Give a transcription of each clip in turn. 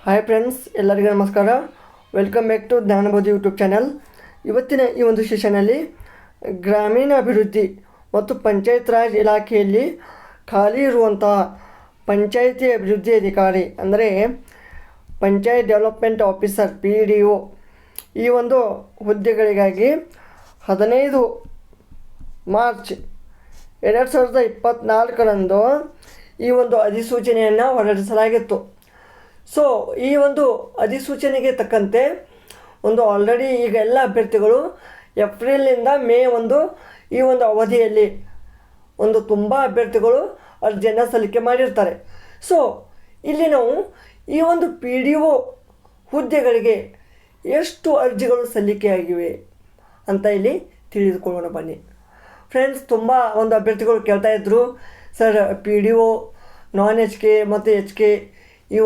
Hi friends, ಎಲ್ಲರಿಗೂ ನಮಸ್ಕಾರ. Welcome back to Jnanabodhi YouTube channel. ಇವತ್ತಿನ ಈ ಒಂದು ಸೆಷನಲ್ಲಿ ಗ್ರಾಮೀಣಾಭಿವೃದ್ಧಿ ಮತ್ತು ಪಂಚಾಯತ್ ರಾಜ್ ಇಲಾಖೆಯಲ್ಲಿ ಖಾಲಿ ಇರುವಂತಹ ಪಂಚಾಯಿತಿ ಅಭಿವೃದ್ಧಿ ಅಧಿಕಾರಿ ಅಂದರೆ ಪಂಚಾಯತ್ ಡೆವಲಪ್ಮೆಂಟ್ ಆಫೀಸರ್ PDO ಈ ಒಂದು ಹುದ್ದೆಗಳಿಗಾಗಿ 15 ಮಾರ್ಚ್ 2024ರಂದು ಈ ಒಂದು ಅಧಿಸೂಚನೆಯನ್ನು ಹೊರಡಿಸಲಾಗಿತ್ತು. ಸೊ ಈ ಒಂದು ಅಧಿಸೂಚನೆಗೆ ತಕ್ಕಂತೆ ಆಲ್ರೆಡಿ ಈಗ ಎಲ್ಲ ಅಭ್ಯರ್ಥಿಗಳು ಏಪ್ರಿಲಿಂದ ಮೇ ಈ ಒಂದು ಅವಧಿಯಲ್ಲಿ ತುಂಬ ಅಭ್ಯರ್ಥಿಗಳು ಅರ್ಜಿಯನ್ನು ಸಲ್ಲಿಕೆ ಮಾಡಿರ್ತಾರೆ. ಸೊ ಇಲ್ಲಿ ನಾವು ಈ ಒಂದು PDO ಹುದ್ದೆಗಳಿಗೆ ಎಷ್ಟು ಅರ್ಜಿಗಳು ಸಲ್ಲಿಕೆಯಾಗಿವೆ ಅಂತ ಇಲ್ಲಿ ತಿಳಿದುಕೊಳ್ಳೋಣ ಬನ್ನಿ ಫ್ರೆಂಡ್ಸ್. ತುಂಬ ಅಭ್ಯರ್ಥಿಗಳು ಕೇಳ್ತಾಯಿದ್ರು, ಸರ್ PDO non-HK ಮತ್ತು HK ಈ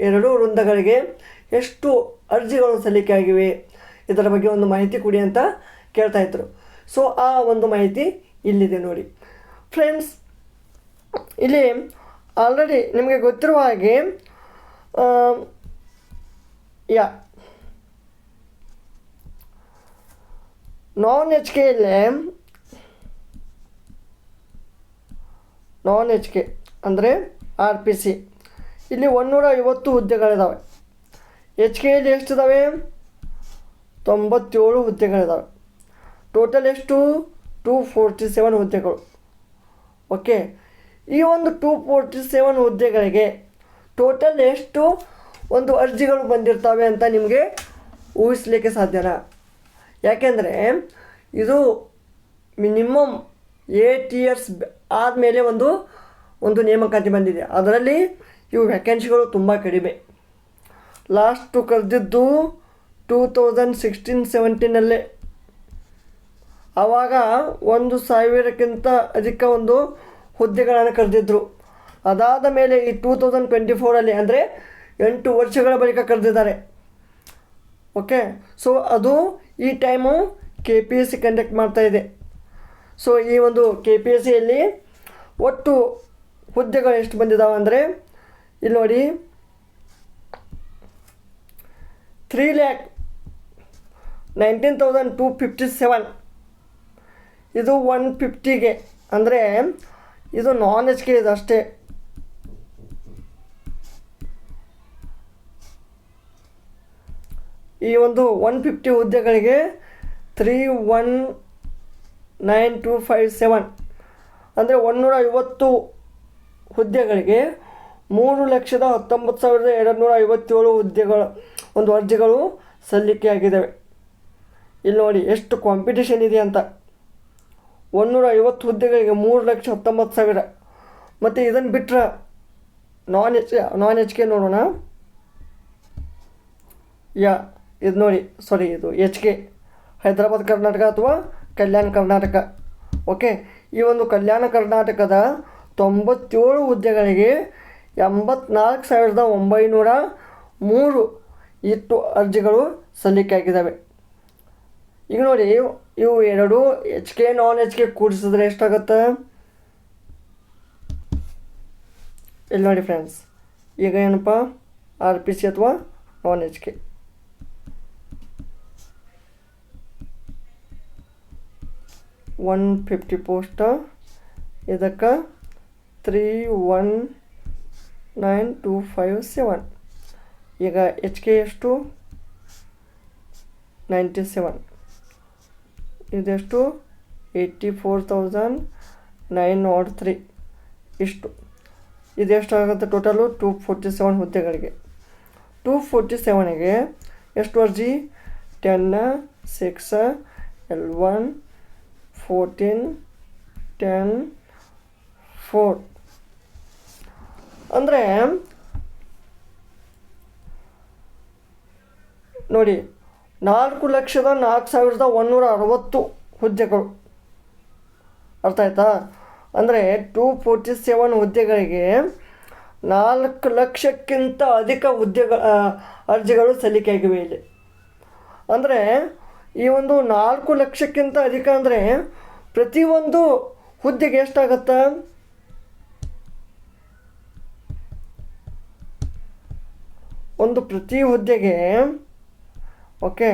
ಎರಡು ವೃಂದಗಳಿಗೆ ಎಷ್ಟು ಅರ್ಜಿಗಳು ಸಲ್ಲಿಕೆಯಾಗಿವೆ, ಇದರ ಬಗ್ಗೆ ಮಾಹಿತಿ ಕೊಡಿ ಅಂತ ಕೇಳ್ತಾಯಿದ್ರು. ಸೊ ಆ ಮಾಹಿತಿ ಇಲ್ಲಿದೆ ನೋಡಿ ಫ್ರೆಂಡ್ಸ್. ಇಲ್ಲಿ ಆಲ್ರೆಡಿ ನಿಮಗೆ ಗೊತ್ತಿರುವ ಹಾಗೆ non-HK ಅಂದರೆ RPC ಇಲ್ಲಿ 150 ಹುದ್ದೆಗಳಿದ್ದಾವೆ. HKಯಲ್ಲಿ ಎಷ್ಟಿದ್ದಾವೆ? 97 ಹುದ್ದೆಗಳಿದ್ದಾವೆ. ಟೋಟಲ್ ಎಷ್ಟು? 247 ಹುದ್ದೆಗಳು. ಓಕೆ, ಈ 247 ಹುದ್ದೆಗಳಿಗೆ ಟೋಟಲ್ ಎಷ್ಟು ಅರ್ಜಿಗಳು ಬಂದಿರ್ತವೆ ಅಂತ ನಿಮಗೆ ಊಹಿಸ್ಲಿಕ್ಕೆ ಸಾಧ್ಯನಾ? ಯಾಕೆಂದರೆ ಇದು ಮಿನಿಮಮ್ 8 ಇಯರ್ಸ್ ಆದಮೇಲೆ ಒಂದು ನೇಮಕಾತಿ ಬಂದಿದೆ. ಅದರಲ್ಲಿ ಇವು ವ್ಯಾಕೆನ್ಸಿಗಳು ತುಂಬ ಕಡಿಮೆ. ಲಾಸ್ಟು ಕರೆದಿದ್ದು 2016-17 ಆವಾಗ 1000ಕ್ಕಿಂತ ಅಧಿಕ ಹುದ್ದೆಗಳನ್ನು ಕರೆದಿದ್ದರು. ಅದಾದ ಮೇಲೆ ಈ 2024 ಅಂದರೆ 8 ವರ್ಷಗಳ ಬಳಿಕ ಕರೆದಿದ್ದಾರೆ. ಓಕೆ, ಸೊ ಅದು ಈ ಟೈಮು KPSC ಕಂಡಕ್ಟ್ ಮಾಡ್ತಾಯಿದೆ. ಸೊ ಈ KPSCಯಲ್ಲಿ ಒಟ್ಟು ಹುದ್ದೆಗಳು ಎಷ್ಟು ಬಂದಿದ್ದಾವೆ ಅಂದರೆ ಇಲ್ಲಿ ನೋಡಿ, 3,19,257. ಇದು 150ಗೆ ಅಂದರೆ ಇದು non-HK ಇದು ಅಷ್ಟೇ. ಈ 150 ಹುದ್ದೆಗಳಿಗೆ 3,19,257 ಅಂದರೆ 150 ಹುದ್ದೆಗಳಿಗೆ 3,19,257 ಹುದ್ದೆಗಳು ಅರ್ಜಿಗಳು ಸಲ್ಲಿಕೆಯಾಗಿದ್ದಾವೆ. ಇಲ್ಲಿ ನೋಡಿ ಎಷ್ಟು ಕಾಂಪಿಟೇಷನ್ ಇದೆ ಅಂತ. 150 ಹುದ್ದೆಗಳಿಗೆ 3,19,000. ಮತ್ತು ಇದನ್ನು ಬಿಟ್ಟರೆ non-HK ನೋಡೋಣ. ಇದು ನೋಡಿ, ಇದು HK ಹೈದರಾಬಾದ್ ಕರ್ನಾಟಕ ಅಥವಾ ಕಲ್ಯಾಣ ಕರ್ನಾಟಕ. ಓಕೆ, ಈ ಕಲ್ಯಾಣ ಕರ್ನಾಟಕದ 97 ಹುದ್ದೆಗಳಿಗೆ 84,903 ಇಷ್ಟು ಅರ್ಜಿಗಳು ಸಲ್ಲಿಕೆಯಾಗಿದ್ದಾವೆ. ಈಗ ನೋಡಿ, ಇವು ಎರಡು HK non-HK ಕೂಡಿಸಿದ್ರೆ ಎಷ್ಟಾಗುತ್ತೆ? ಇಲ್ಲಿ ನೋಡಿ ಫ್ರೆಂಡ್ಸ್, ಈಗ ಏನಪ್ಪ RPC ಅಥವಾ non-HK. $150 ಪೋಸ್ಟ್, ಇದಕ್ಕೆ 3,19,257. ಈಗ HK ಎಷ್ಟು? 97. ಇದೆಷ್ಟು? 84,903 ಇಷ್ಟು. ಇದೆಷ್ಟಾಗುತ್ತೆ ಟೋಟಲು? 247 ಹುದ್ದೆಗಳಿಗೆ. 247ಗೆ ಎಷ್ಟು ಅರ್ಜಿ? 10, 6, L1, 14, 10, 4 ಅಂದರೆ ನೋಡಿ 4,04,160 ಹುದ್ದೆಗಳು. ಅರ್ಥ ಆಯ್ತಾ? ಅಂದರೆ 247 ಹುದ್ದೆಗಳಿಗೆ 4,00,000ಕ್ಕಿಂತ ಅಧಿಕ ಅರ್ಜಿಗಳು ಸಲ್ಲಿಕೆಯಾಗಿವೆ ಇಲ್ಲಿ. ಅಂದರೆ ಈ 4,00,000ಕ್ಕಿಂತ ಅಧಿಕ ಅಂದರೆ ಪ್ರತಿಯೊಂದು ಹುದ್ದೆಗೆ ಎಷ್ಟಾಗತ್ತೆ? ಒಂದು ಪ್ರತಿ ಹುದ್ದೆಗೆ ಓಕೆ,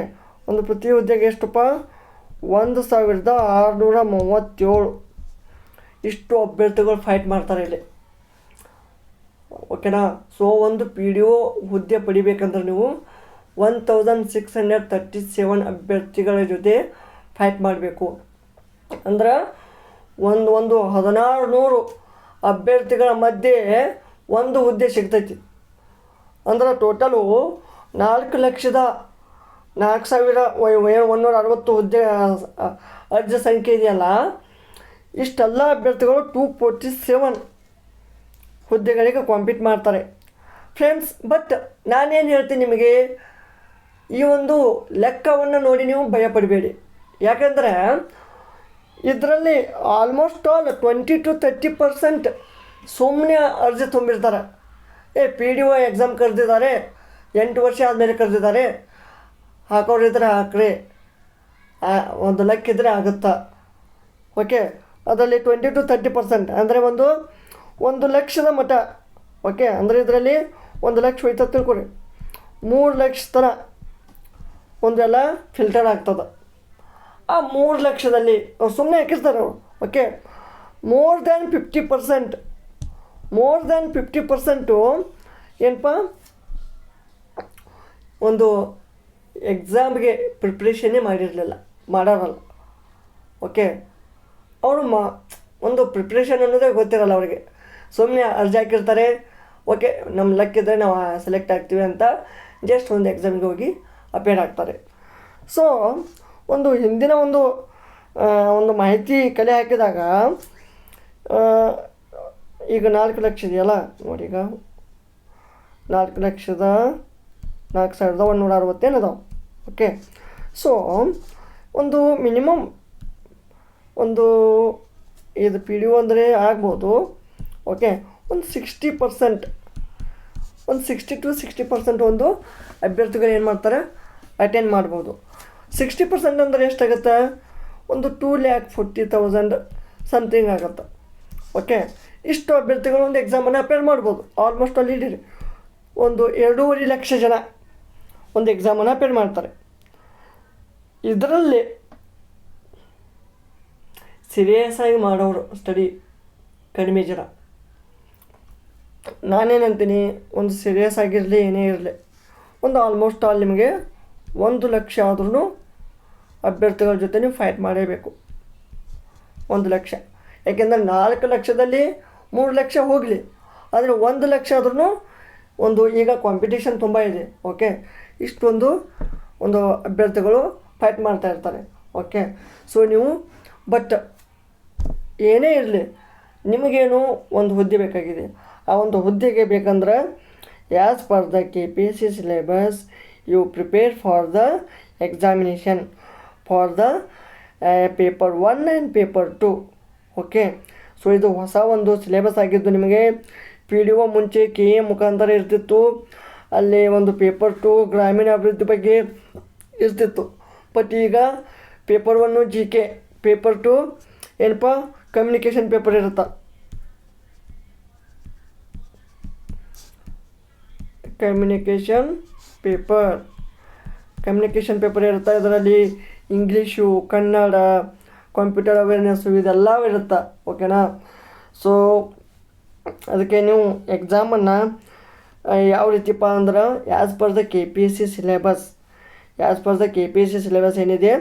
ಒಂದು ಪ್ರತಿ ಹುದ್ದೆಗೆ ಎಷ್ಟಪ್ಪ 1637 ಇಷ್ಟು ಅಭ್ಯರ್ಥಿಗಳು ಫೈಟ್ ಮಾಡ್ತಾರೆ ಇಲ್ಲಿ. ಓಕೆನಾ. ಸೊ ಒಂದು PDO ಹುದ್ದೆ ಪಡಿಬೇಕಂದ್ರೆ ನೀವು 1637 ಅಭ್ಯರ್ಥಿಗಳ ಜೊತೆ ಫೈಟ್ ಮಾಡಬೇಕು. ಅಂದ್ರೆ ಒಂದು 1600 ಅಭ್ಯರ್ಥಿಗಳ ಮಧ್ಯೆ ಒಂದು ಹುದ್ದೆ ಸಿಗ್ತೈತಿ. ಅಂದ್ರೆ ಟೋಟಲು 4,04,160 ಹುದ್ದೆ ಅರ್ಜಿ ಸಂಖ್ಯೆ ಇದೆಯಲ್ಲ, ಇಷ್ಟೆಲ್ಲ ಅಭ್ಯರ್ಥಿಗಳು 247 ಹುದ್ದೆಗಳಿಗೆ ಕಾಂಪೀಟ್ ಮಾಡ್ತಾರೆ ಫ್ರೆಂಡ್ಸ್. ಬಟ್ ನಾನೇನು ಹೇಳ್ತೀನಿ ನಿಮಗೆ, ಈ ಒಂದು ಲೆಕ್ಕವನ್ನು ನೋಡಿ ನೀವು ಭಯಪಡಬೇಡಿ. ಯಾಕೆಂದರೆ ಇದರಲ್ಲಿ ಆಲ್ಮೋಸ್ಟ್ ಆಲ್ 20 to 30% ಸುಮ್ಮನೆ ಅರ್ಜಿ ತುಂಬಿರ್ತಾರೆ. PDO ಎಕ್ಸಾಮ್ ಕರೆದಿದ್ದಾರೆ, 8 ವರ್ಷ ಆದಮೇಲೆ ಕರೆದಿದ್ದಾರೆ, ಹಾಕೋರಿದ್ರೆ ಹಾಕ್ರಿ, ಒಂದು ಲೆಕ್ಕ ಇದ್ದರೆ ಆಗುತ್ತಾ. ಓಕೆ, ಅದರಲ್ಲಿ 20 to 30% ಅಂದರೆ ಒಂದು ಲಕ್ಷದ ಮಟ್ಟ. ಓಕೆ, ಅಂದರೆ ಇದರಲ್ಲಿ 1 ಲಕ್ಷ ಹೋಯ್ತು ತಿಳ್ಕೊರಿ, 3 ಲಕ್ಷ ತನ ಒಂದೆಲ್ಲ ಫಿಲ್ಟರ್ ಆಗ್ತದೆ. ಆ 3 ಲಕ್ಷದಲ್ಲಿ ಅವ್ರು ಸುಮ್ಮನೆ ಹಾಕಿರ್ತಾರೆ ಅವರು. ಓಕೆ, ಮೋರ್ ದ್ಯಾನ್ 50% ಏನಪ್ಪ ಒಂದು ಎಕ್ಸಾಮ್ಗೆ ಪ್ರಿಪ್ರೇಷನ್ನೇ ಮಾಡೋರಲ್ಲ. ಓಕೆ, ಅವರು ಒಂದು ಪ್ರಿಪ್ರೇಷನ್ ಅನ್ನೋದೇ ಗೊತ್ತಿರಲ್ಲ ಅವರಿಗೆ. ಸುಮ್ಮನೆ ಅರ್ಜಿ ಹಾಕಿರ್ತಾರೆ, ಓಕೆ ನಮ್ಮ ಲಕ್ಕಿದ್ರೆ ನಾವು ಸೆಲೆಕ್ಟ್ ಆಗ್ತೀವಿ ಅಂತ ಜಸ್ಟ್ ಒಂದು ಎಕ್ಸಾಮ್ಗೆ ಹೋಗಿ ಅಪೇರ್ ಆಗ್ತಾರೆ. ಸೊ ಒಂದು ಹಿಂದಿನ ಒಂದು ಮಾಹಿತಿ ಕಲೆ ಹಾಕಿದಾಗ ಈಗ 4 ಲಕ್ಷ ಇದೆಯಲ್ಲ ನೋಡಿ, ಈಗ 4,04,160 ಏನದಾವೆ. ಓಕೆ, ಸೊ ಒಂದು ಮಿನಿಮಮ್ ಇದು PDO ಅಂದರೆ ಆಗ್ಬೋದು. ಓಕೆ, ಒಂದು 60% 60 to 60% ಒಂದು ಅಭ್ಯರ್ಥಿಗಳು ಏನು ಮಾಡ್ತಾರೆ, ಅಟೆಂಡ್ ಮಾಡ್ಬೋದು. 60% ಅಂದರೆ ಎಷ್ಟಾಗುತ್ತೆ, ಒಂದು 2,40,000 ಸಮಥಿಂಗ್ ಆಗುತ್ತೆ. ಓಕೆ, ಇಷ್ಟು ಅಭ್ಯರ್ಥಿಗಳು ಒಂದು ಎಕ್ಸಾಮನ್ನು ಅಪೇರ್ ಮಾಡ್ಬೋದು. ಆಲ್ಮೋಸ್ಟ್ ಅಲ್ಲಿ ಇಡೀ ಒಂದು 2.5 ಲಕ್ಷ ಜನ ಒಂದು ಎಕ್ಸಾಮನ್ನು ಅಪೇರ್ ಮಾಡ್ತಾರೆ. ಇದರಲ್ಲಿ ಸೀರಿಯಸ್ ಆಗಿ ಮಾಡೋರು ಸ್ಟಡಿ ಕಡಿಮೆ ಜನ. ನಾನೇನಂತೀನಿ, ಒಂದು ಸೀರಿಯಸ್ ಆಗಿರಲಿ ಏನೇ ಇರಲಿ, ಒಂದು ಆಲ್ಮೋಸ್ಟ್ ಆಲ್ ನಿಮಗೆ 1 ಲಕ್ಷ ಆದ್ರೂ ಅಭ್ಯರ್ಥಿಗಳ ಜೊತೆ ನೀವು ಫೈಟ್ ಮಾಡಲೇಬೇಕು. 1 ಲಕ್ಷ, ಯಾಕೆಂದರೆ 4 ಲಕ್ಷದಲ್ಲಿ 3 ಲಕ್ಷ ಹೋಗಲಿ, ಆದರೆ 1 ಲಕ್ಷ ಆದ್ರೂ ಈಗ ಕಾಂಪಿಟೇಷನ್ ತುಂಬ ಇದೆ. ಓಕೆ, ಇಷ್ಟೊಂದು ಅಭ್ಯರ್ಥಿಗಳು ಫೈಟ್ ಮಾಡ್ತಾ ಇರ್ತಾರೆ. ಓಕೆ, ಸೊ ನೀವು ಬಟ್ ಏನೇ ಇರಲಿ, ನಿಮಗೇನು ಒಂದು ಹುದ್ದೆ ಬೇಕಾಗಿದೆ. ಆ ಒಂದು ಹುದ್ದೆಗೆ ಬೇಕಂದ್ರೆ as per the KPSC syllabus you prepare for the examination for the paper 1 and paper 2. Okay, so ಇದು ಹೊಸ ಒಂದು ಸಿಲೆಬಸ್ ಆಗಿದ್ದು. ನಿಮಗೆ PDO ಮುಂಚೆ KA ಮುಖಾಂತರ ಇರ್ತಿತ್ತು, ಅಲ್ಲಿ ಒಂದು ಪೇಪರ್ 2 ಗ್ರಾಮೀಣ ಅಭಿವೃದ್ಧಿ ಬಗ್ಗೆ ಇರ್ತಿತ್ತು. ಬಟ್ ಈಗ ಪೇಪರ್ 1 GK, ಪೇಪರ್ 2 ಏನಪ್ಪ ಕಮ್ಯುನಿಕೇಷನ್ ಪೇಪರ್ ಇರುತ್ತೆ. ಕಮ್ಯುನಿಕೇಷನ್ ಪೇಪರ್ ಇರುತ್ತೆ. ಇದರಲ್ಲಿ ಇಂಗ್ಲೀಷು, ಕನ್ನಡ, ಕಂಪ್ಯೂಟರ್ ಅವೇರ್ನೆಸ್ಸು ಇದೆಲ್ಲ ಇರುತ್ತೆ. ಓಕೆನಾ. ಸೊ ಅದಕ್ಕೆ ನೀವು ಎಕ್ಸಾಮನ್ನು ಯಾವ ರೀತಿಪ್ಪ ಅಂದ್ರೆ as per the KPSC syllabus ಏನಿದೆ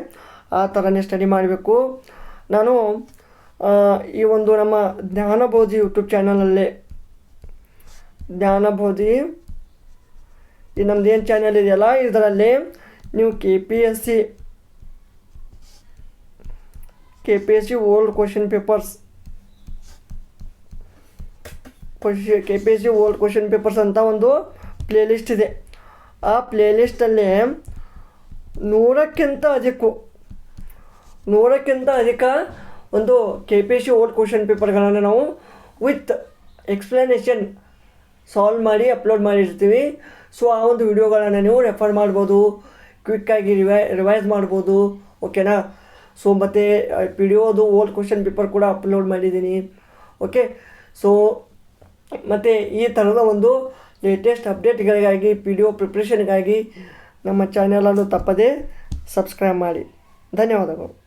ಆ ಥರನೇ ಸ್ಟಡಿ ಮಾಡಬೇಕು. ನಾನು ಈ ಒಂದು ನಮ್ಮ ಜ್ಞಾನಬೋಧಿ ಯೂಟ್ಯೂಬ್ ಚಾನಲಲ್ಲಿ ಈ ನಮ್ದು ಏನು ಚಾನಲ್ ಇದೆಯಲ್ಲ, ಇದರಲ್ಲಿ ನೀವು KPSC ಓಲ್ಡ್ ಕ್ವಶನ್ ಪೇಪರ್ಸ್ ಅಂತ ಒಂದು ಪ್ಲೇಲಿಸ್ಟ್ ಇದೆ. ಆ ಪ್ಲೇಲಿಸ್ಟಲ್ಲಿ 100ಕ್ಕಿಂತ ಅಧಿಕ ಒಂದು KPSC ಓಲ್ಡ್ ಕ್ವಶನ್ ಪೇಪರ್ಗಳನ್ನು ನಾವು ವಿತ್ ಎಕ್ಸ್ಪ್ಲನೇಷನ್ ಸಾಲ್ವ್ ಮಾಡಿ ಅಪ್ಲೋಡ್ ಮಾಡಿರ್ತೀವಿ. ಸೊ ಆ ಒಂದು ವಿಡಿಯೋಗಳನ್ನು ನೀವು ರೆಫರ್ ಮಾಡ್ಬೋದು, ಕ್ವಿಕ್ಕಾಗಿ ರಿವೈಸ್ ಮಾಡ್ಬೋದು. ಓಕೆನಾ. ಸೊ ಮತ್ತು PDOದು ಓಲ್ಡ್ ಕ್ವಶನ್ ಪೇಪರ್ ಕೂಡ ಅಪ್ಲೋಡ್ ಮಾಡಿದ್ದೀನಿ. ಓಕೆ, ಸೊ ಮತ್ತು ಈ ಥರದ ಒಂದು ಲೇಟೆಸ್ಟ್ ಅಪ್ಡೇಟ್ಗಳಿಗಾಗಿ ಪಿ ಡಿ ಒ ಪ್ರಿಪ್ರೇಷನ್ಗಾಗಿ ನಮ್ಮ ಚಾನಲನ್ನು ತಪ್ಪದೇ ಸಬ್ಸ್ಕ್ರೈಬ್ ಮಾಡಿ. ಧನ್ಯವಾದಗಳು.